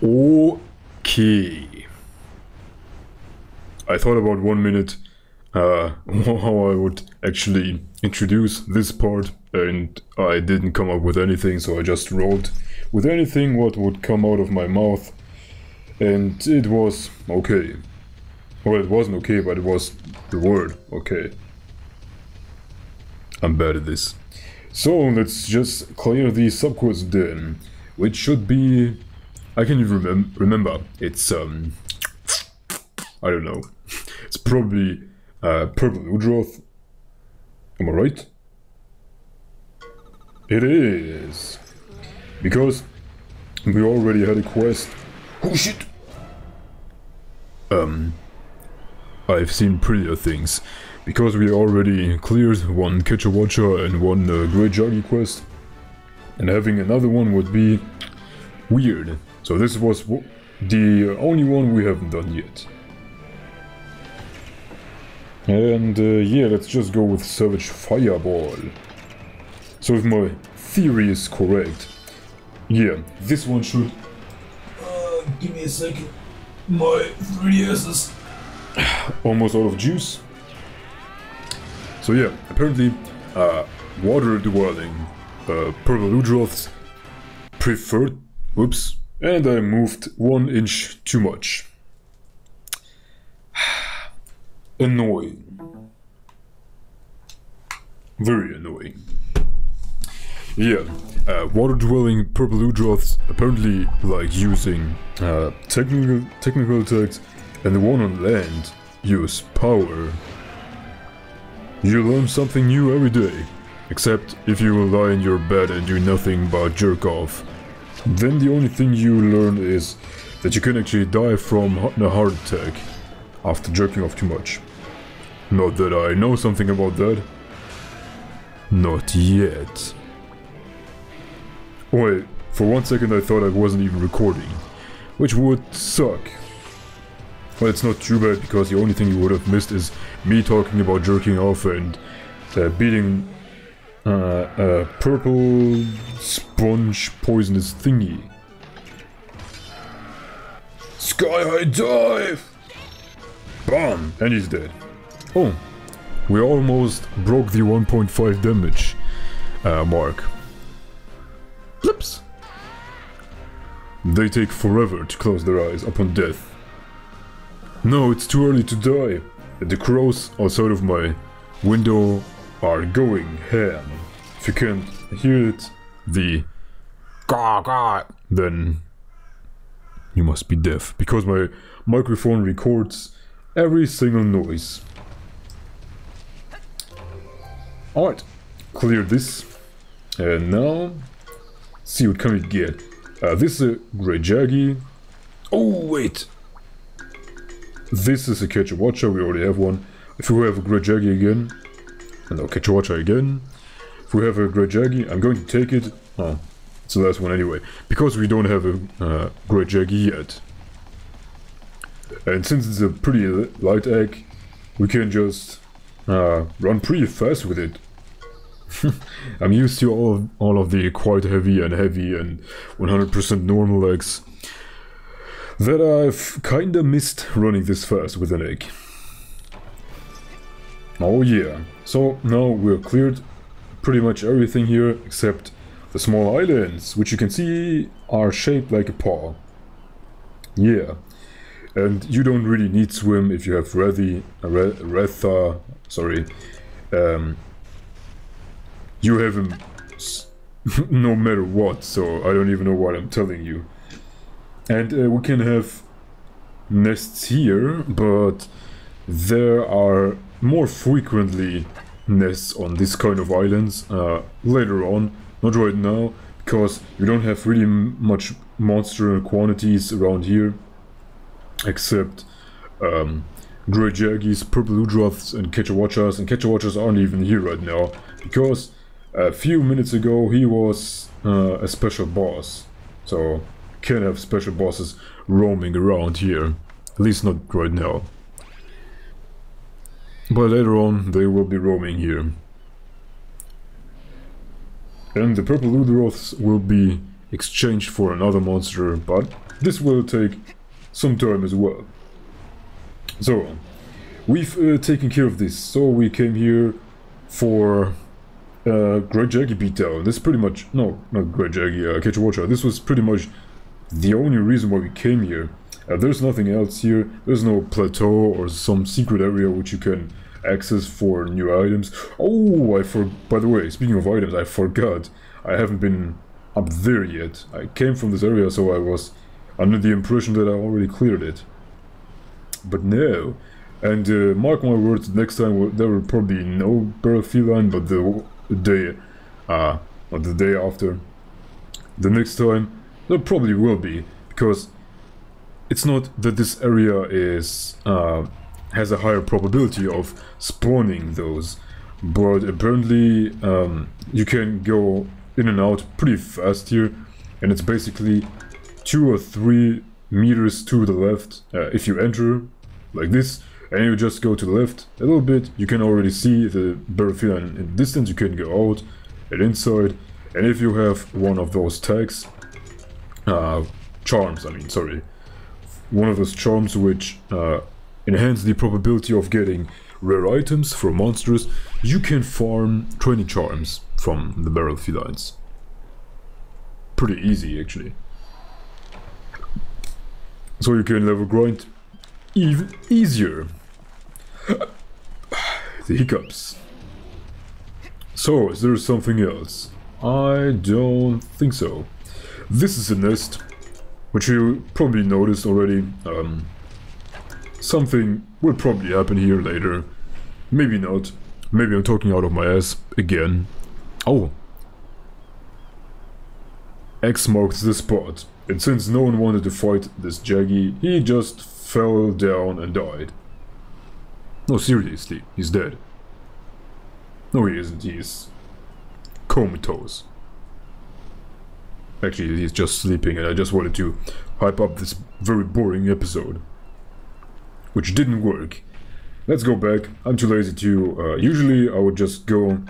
Okay. I thought about 1 minute how I would actually introduce this part, and I didn't come up with anything, so I just rolled with anything what would come out of my mouth, and it was okay. Well, it wasn't okay, but it was the word okay. I'm bad at this. So let's just clear the subquest then, which should be... I can't even remember. It's I don't know. It's probably purple Udroth. Am I right? It is. Because we already had a quest. Oh shit! I've seen prettier things. Because we already cleared one Catcher Watcher and one Great Juggy quest. And having another one would be weird. So this was the only one we haven't done yet. And yeah, let's just go with Savage Fireball. So if my theory is correct, yeah, this one should... give me a second. My 3DS is almost out of juice. So yeah, apparently water dwelling purple Udroths preferred... Whoops. And I moved 1 inch too much. Annoying. Very annoying. Yeah, water-dwelling purple Udroths apparently like using technical attacks, and the one on land use power. You learn something new every day, except if you lie in your bed and do nothing but jerk off. Then the only thing you learn is that you can actually die from a heart attack after jerking off too much. Not that I know something about that. Not yet. Wait, for 1 second I thought I wasn't even recording, which would suck. But it's not too bad, because the only thing you would have missed is me talking about jerking off and beating a purple sponge poisonous thingy. Sky high dive! Bam! And he's dead. Oh, we almost broke the 1.5 damage mark. Flips! They take forever to close their eyes upon death. No, it's too early to die. The crows outside of my window are going ham. If you can't hear it, the gaw gaw, then you must be deaf, because my microphone records every single noise. Alright, clear this, and now see what can we get. This is a Great Jaggy. Oh wait, this is a Catcher Watcher. We already have one. If we have a Great Jaggy again, and I'll Catcher Watcher again. If we have a Great Jaggy, I'm going to take it. Oh, it's the last one anyway, because we don't have a Great Jaggy yet. And since it's a pretty light egg, we can just run pretty fast with it. I'm used to all of the quite heavy and 100% normal eggs, that I've kinda missed running this fast with an egg. Oh yeah, so now we're cleared pretty much everything here except the small islands, which you can see are shaped like a paw. Yeah, and you don't really need swim if you have Retha, sorry, you have him no matter what, so I don't even know what I'm telling you. And we can have nests here, but there are more frequently nests on this kind of islands later on, not right now, because we don't have really much monster quantities around here, except Great Jaggies, Purple Udroths, and Catcher Watchers, and Catcher Watchers aren't even here right now, because a few minutes ago he was a special boss, so can't have special bosses roaming around here, at least not right now. But later on they will be roaming here. And the Purple Udroths will be exchanged for another monster, but this will take some time as well. So, we've taken care of this, so we came here for Great Jaggy beatdown. This is pretty much, no, not Great Jaggy, Catch a Watcher. This was pretty much the only reason why we came here. There's nothing else here. There's no plateau or some secret area which you can access for new items. Oh, by the way, speaking of items, I forgot. I haven't been up there yet. I came from this area, so I was under the impression that I already cleared it. But no. And mark my words, next time there will probably be no barrel feline, but the day after, the next time, there probably will be, because it's not that this area is has a higher probability of spawning those, but apparently you can go in and out pretty fast here, and it's basically 2 or 3 meters to the left. If you enter like this and you just go to the left a little bit, you can already see the barrel feline in the distance. You can go out and inside, and if you have one of those tags, charms, one of those charms which enhance the probability of getting rare items from monsters, you can farm 20 charms from the barrel felines. Pretty easy, actually. So you can level grind even easier. The hiccups. So, is there something else? I don't think so. This is a nest, which you probably noticed already. Something will probably happen here later. Maybe not. Maybe I'm talking out of my ass again. Oh. X marks the spot. And since no one wanted to fight this Jaggy, he just fell down and died. No, seriously, he's dead. No, he isn't. He's comatose. Actually, he's just sleeping, and I just wanted to hype up this very boring episode, which didn't work. Let's go back. I'm too lazy to... usually I would just go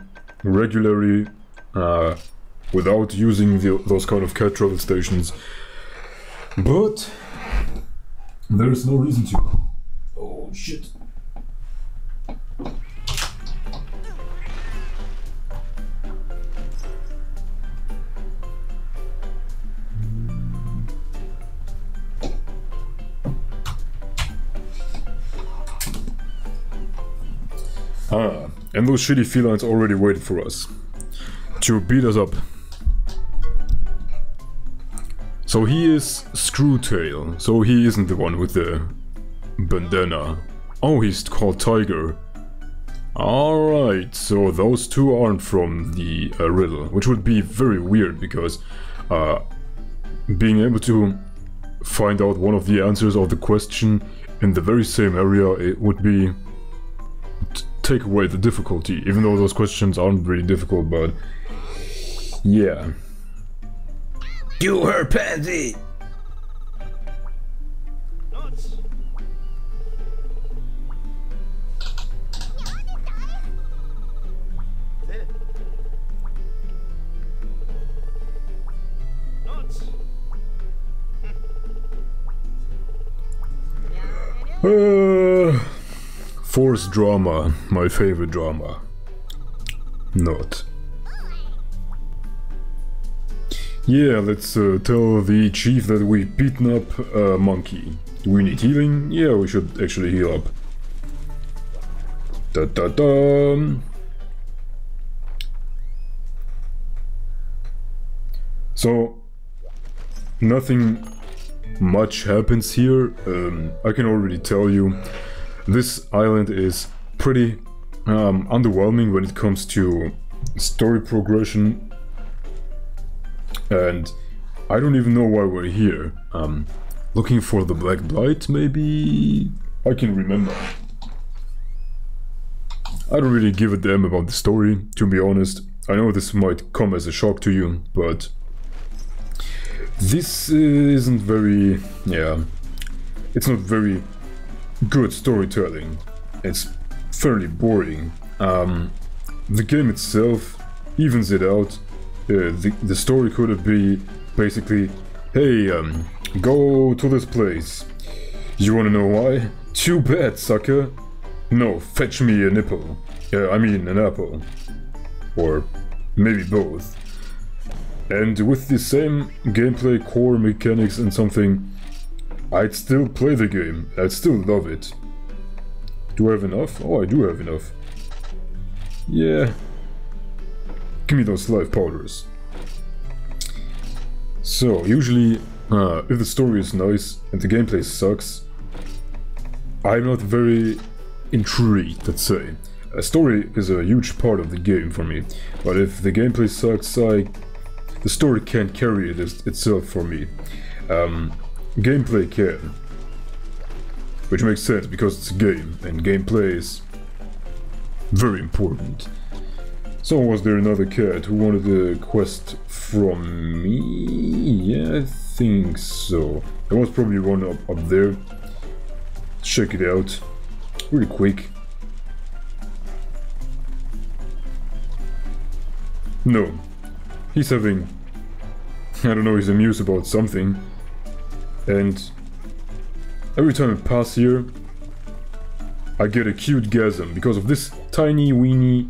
regularly without using those kind of cat travel stations, but there's no reason to. Oh shit. And those shitty felines already waited for us to beat us up. So he is Screwtail, so he isn't the one with the bandana. Oh, he's called Tiger. Alright, so those two aren't from the riddle, which would be very weird, because being able to find out one of the answers of the question in the very same area, it would be... take away the difficulty, even though those questions aren't really difficult, but... yeah. You her pansy! Forced drama, my favorite drama. Not. Yeah, let's tell the chief that we've beaten up a monkey. Do we need healing? Yeah, we should actually heal up. Da-da-da! So, nothing much happens here. I can already tell you, this island is pretty underwhelming when it comes to story progression. And I don't even know why we're here. Looking for the Black Blight, maybe? I can remember. I don't really give a damn about the story, to be honest. I know this might come as a shock to you, but... this isn't very... yeah... it's not very good storytelling. It's fairly boring. The game itself evens it out. The story could have been basically, hey, go to this place. You wanna know why? Too bad, sucker. No, fetch me a nipple. I mean an apple. Or maybe both. And with the same gameplay, core mechanics and something, I'd still play the game. I'd still love it. Do I have enough? Oh, I do have enough. Yeah. Give me those life powders. So, usually, if the story is nice and the gameplay sucks, I'm not very intrigued, let's say. A story is a huge part of the game for me, but if the gameplay sucks, the story can't carry it itself for me. Gameplay can. Which makes sense, because it's a game, and gameplay is very important. So was there another cat who wanted a quest from me? Yeah, I think so. There was probably one up there. Check it out. Really quick. No. He's having... I don't know, he's amused about something. And every time I pass here, I get a cute gasm because of this tiny weeny...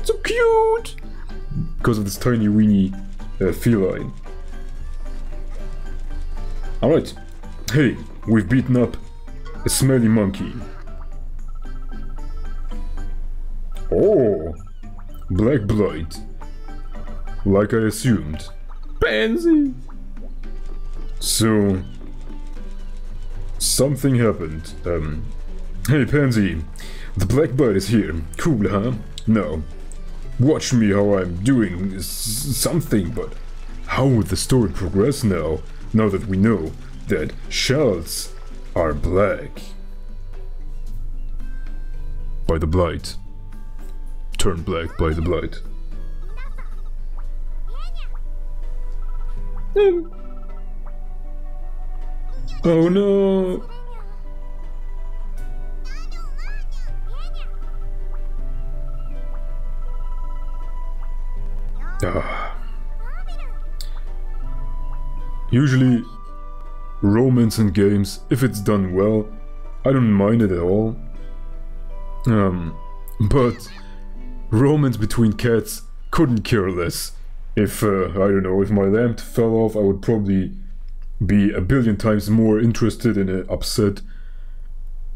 so cute! Because of this tiny weeny feline. Alright. Hey, we've beaten up a smelly monkey. Oh! Black blight. Like I assumed. Pansy! So... something happened. Hey Pansy, the black blight is here. Cool, huh? No. Watch me how I'm doing something, but how would the story progress now that we know that shells are black? By the blight. Turn black by the blight. Oh no! Usually, romance in games, if it's done well, I don't mind it at all. But romance between cats couldn't care less. If, I don't know, if my lamp fell off, I would probably be a billion times more interested in an upset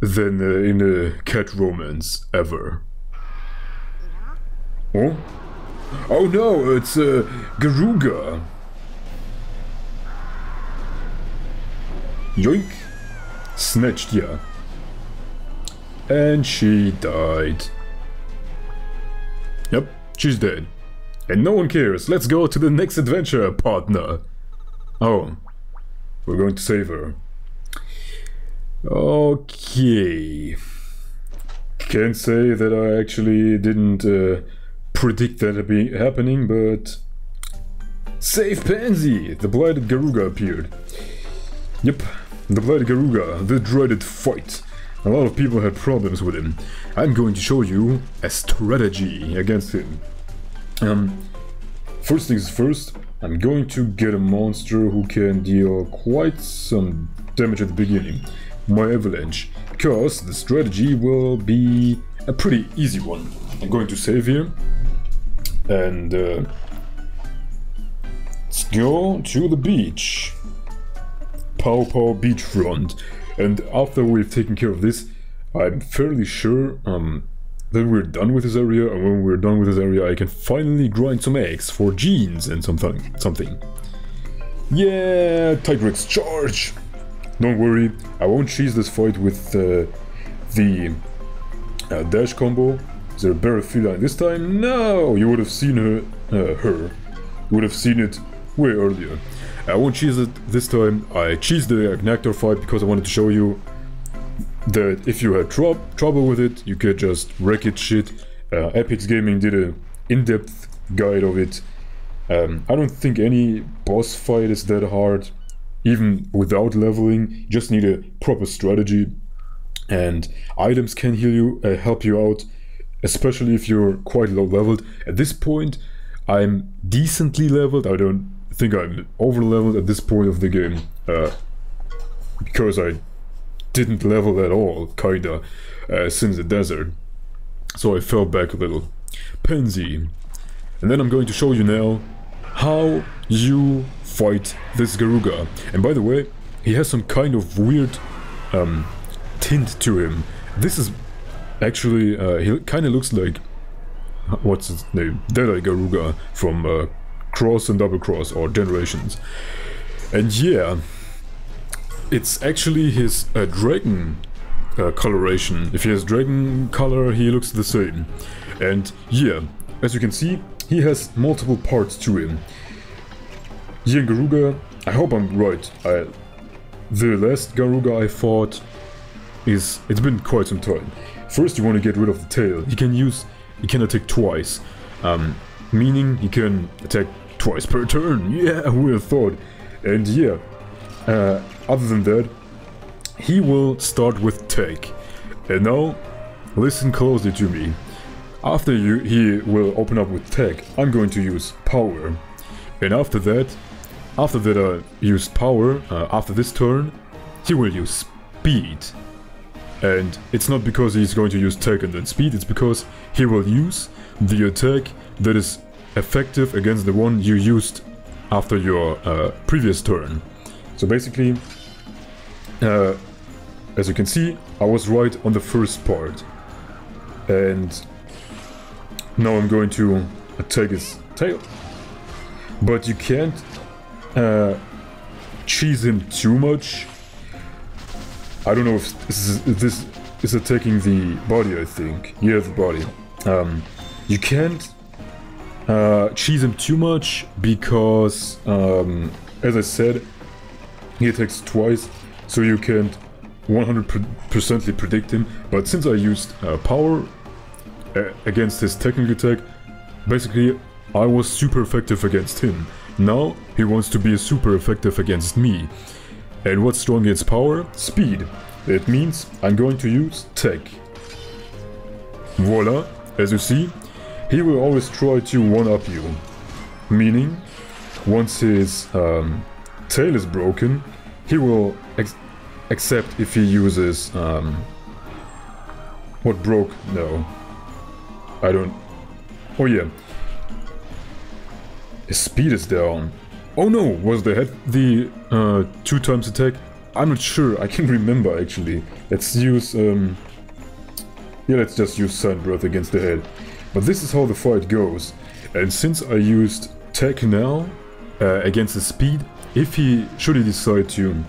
than in a cat romance, ever. Oh? Oh no, it's Garuga. Yoink. Snatched ya. And she died. Yep, she's dead. And no one cares. Let's go to the next adventure, partner. Oh, we're going to save her. Okay. Can't say that I actually didn't predict that happening, but... Save Pansy! The blighted Garuga appeared. Yep, the blighted Garuga, the dreaded fight. A lot of people had problems with him. I'm going to show you a strategy against him. First things first, I'm going to get a monster who can deal quite some damage at the beginning. My avalanche, because the strategy will be a pretty easy one. I'm going to save here. And let's go to the beach. Pow Pow beachfront. And after we've taken care of this, I'm fairly sure that we're done with this area, and when we're done with this area I can finally grind some eggs for genes and something. Yeah, AkantoreX charge! Don't worry, I won't cheese this fight with the dash combo. Is there a better feline this time? No! You would have seen her. You would have seen it way earlier. I won't cheese it this time. I cheesed the Nectar fight because I wanted to show you that if you had trouble with it, you could just wreck it shit. Epix Gaming did an in-depth guide of it. I don't think any boss fight is that hard, even without leveling. You just need a proper strategy, and items can heal you, help you out, especially if you're quite low leveled. At this point, I'm decently leveled. I don't think I'm over leveled at this point of the game, because I didn't level at all, kinda, since the desert. So I fell back a little. Pansy. And then I'm going to show you now how you fight this Garuga. And by the way, he has some kind of weird tint to him. This is actually, he kind of looks like, what's his name? Deadeye Garuga from Cross and Double Cross, or Generations. And yeah, it's actually his dragon coloration. If he has dragon color, he looks the same. And yeah, as you can see, he has multiple parts to him. Here in Garuga, I hope I'm right. The last Garuga I fought it's been quite some time. First, you want to get rid of the tail. He can attack twice, meaning he can attack twice per turn. Yeah, who would have thought? And yeah, other than that, he will start with tech. And now, listen closely to me. After he will open up with tech, I'm going to use power. And after that I use power, after this turn, he will use speed. And it's not because he's going to use tech and then speed, it's because he will use the attack that is effective against the one you used after your previous turn. So basically, as you can see, I was right on the first part. And now I'm going to attack his tail. But you can't cheese him too much. I don't know if this is attacking the body, I think. Yeah, the body. You can't cheese him too much because, as I said, he attacks twice, so you can't 100% predict him. But since I used power against his technical attack, basically I was super effective against him. Now he wants to be super effective against me. And what's strong against power? Speed. It means I'm going to use tech. Voila, as you see, he will always try to one-up you. Meaning, once his tail is broken, he will accept if he uses what broke? No. I don't... Oh yeah. His speed is down. Oh no, was the head the 2 times attack? I'm not sure, I can't remember actually. Let's use yeah, let's just use Silent Breath against the head. But this is how the fight goes. And since I used tech now against the speed, if he should he decide to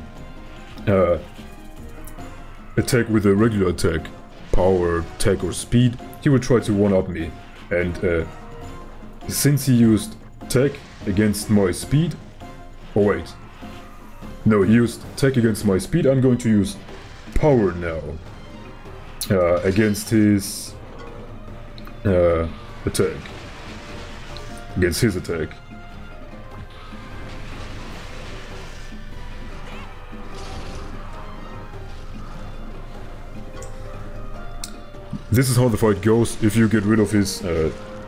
attack with a regular attack, power, tech or speed, he will try to one-up me. And since he used tech against my speed, oh wait, no, he used tech against my speed, I'm going to use power now against his attack, against his attack. This is how the fight goes if you get rid of his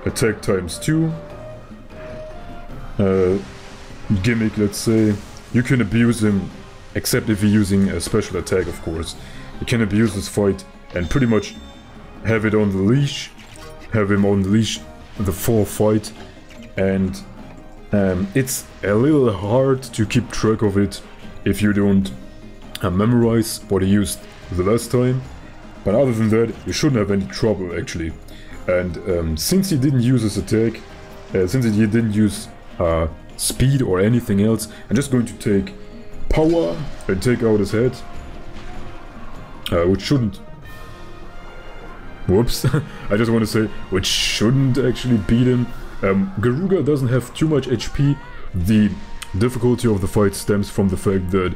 attack times 2 gimmick, let's say. You can abuse him, except if you're using a special attack, of course. You can abuse this fight and pretty much have it on the leash, have him on the leash the full fight, and it's a little hard to keep track of it if you don't memorize what he used the last time. But other than that, you shouldn't have any trouble actually. And since he didn't use his attack, since he didn't use speed or anything else, I'm just going to take power and take out his head, which shouldn't... Whoops, I just want to say, which shouldn't actually beat him. Garuga doesn't have too much HP. The difficulty of the fight stems from the fact that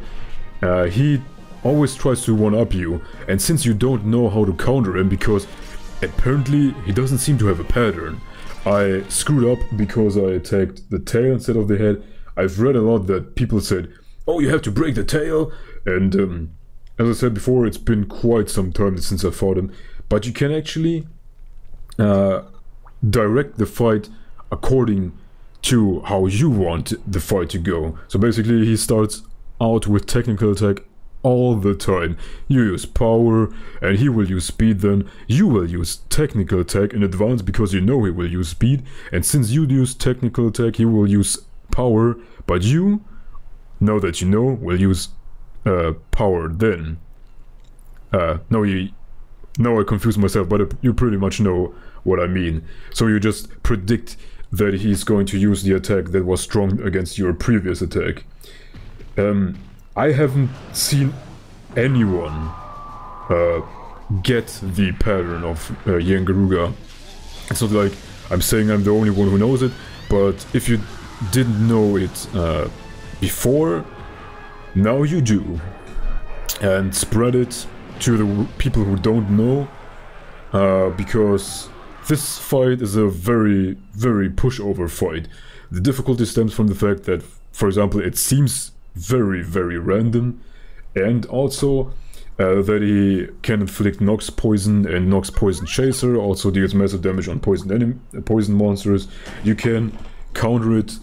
he always tries to one-up you, and since you don't know how to counter him, because apparently he doesn't seem to have a pattern. I screwed up because I attacked the tail instead of the head. I've read a lot that people said, oh, you have to break the tail, and as I said before, it's been quite some time since I fought him, but you can actually direct the fight according to how you want the fight to go. So basically he starts out with technical attack all the time. You use power and he will use speed, then you will use technical attack in advance because you know he will use speed, and since you use technical attack he will use power, but you, now that you know, will use power then. Now I confuse myself, but you pretty much know what I mean. So you just predict that he's going to use the attack that was strong against your previous attack. I haven't seen anyone get the pattern of Yen Garuga. It's not like I'm saying I'm the only one who knows it, but if you didn't know it before, now you do. And spread it to the people who don't know, because this fight is a very, very pushover fight. The difficulty stems from the fact that, for example, it seems very, very random, and also that he can inflict Nox Poison and Nox Poison Chaser, also deals massive damage on poison monsters. You can counter it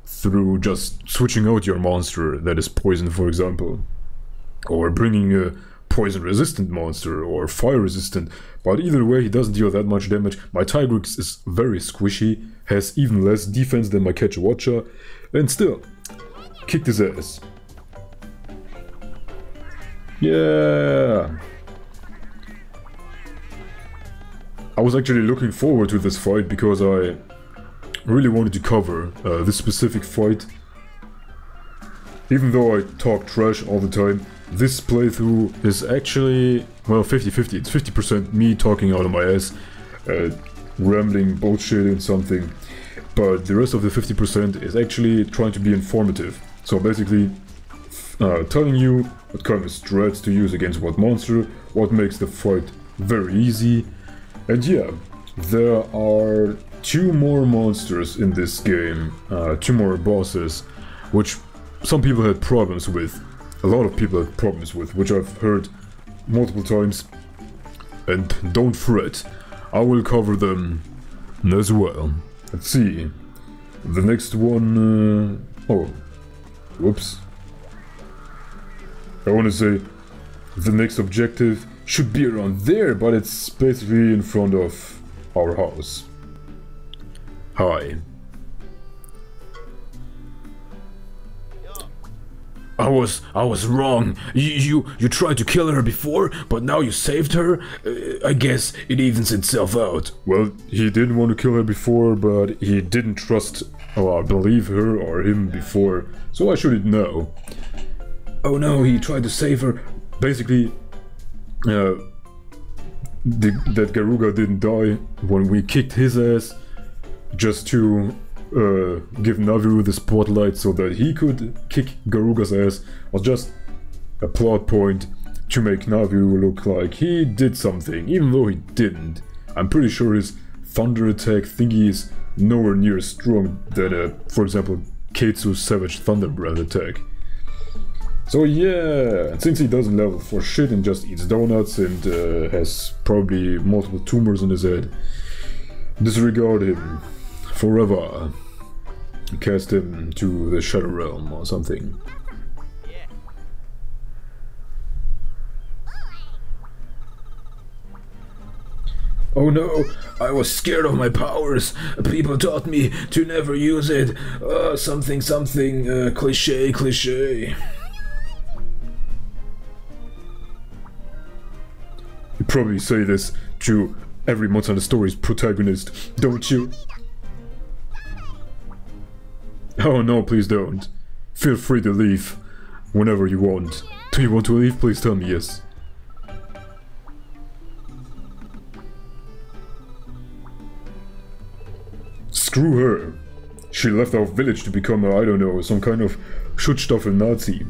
through just switching out your monster that is poison, for example, or bringing a poison resistant monster or fire resistant, but either way he doesn't deal that much damage. My Tigrex is very squishy, has even less defense than my Catcher Watcher, and still kicked his ass. Yeah. I was actually looking forward to this fight because I really wanted to cover this specific fight. Even though I talk trash all the time, this playthrough is actually, well, 50-50. It's 50% me talking out of my ass, rambling bullshit and something, but the rest of the 50% is actually trying to be informative. So basically, telling you what kind of strats to use against what monster, what makes the fight very easy. And yeah, there are 2 more monsters in this game, 2 more bosses, which some people had problems with. A lot of people had problems with, which I've heard multiple times. And don't fret, I will cover them as well. Let's see. The next one... oh. Whoops. I want to say the next objective should be around there, but it's basically in front of our house. Hi. I was wrong. You tried to kill her before, but now you saved her? I guess it evens itself out. Well, he didn't want to kill her before, but he didn't trust or believe her or him before, so I shouldn't know. Oh no, he tried to save her. Basically, that Garuga didn't die when we kicked his ass, just to give Naviru the spotlight so that he could kick Garuga's ass, was just a plot point to make Naviru look like he did something, even though he didn't. I'm pretty sure his thunder attack thingy is nowhere near as strong than, for example, Keitsu's Savage Thunder Breath attack. So yeah, since he doesn't level for shit and just eats donuts and has probably multiple tumors on his head, disregard him forever. Cast him to the Shadow Realm or something. Oh no, I was scared of my powers. People taught me to never use it. Something, cliche. You probably say this to every Monster Hunter Stories protagonist, don't you? Oh no, please don't. Feel free to leave whenever you want. Do you want to leave? Please tell me yes. Screw her. She left our village to become a, I don't know, some kind of Schutzstaffel Nazi.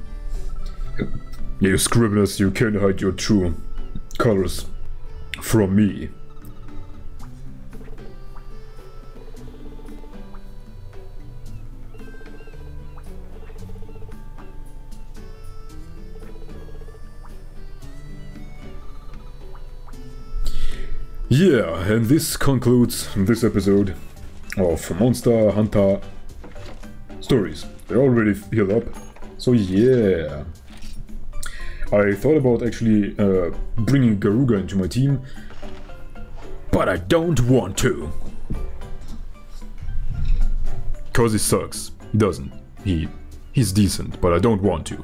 You scribblers, you can't hide your true colors from me. Yeah, and this concludes this episode of Monster Hunter stories. They're already healed up. So yeah. I thought about actually bringing Garuga into my team, but I don't want to. Cause he sucks. He doesn't. He's decent, but I don't want to.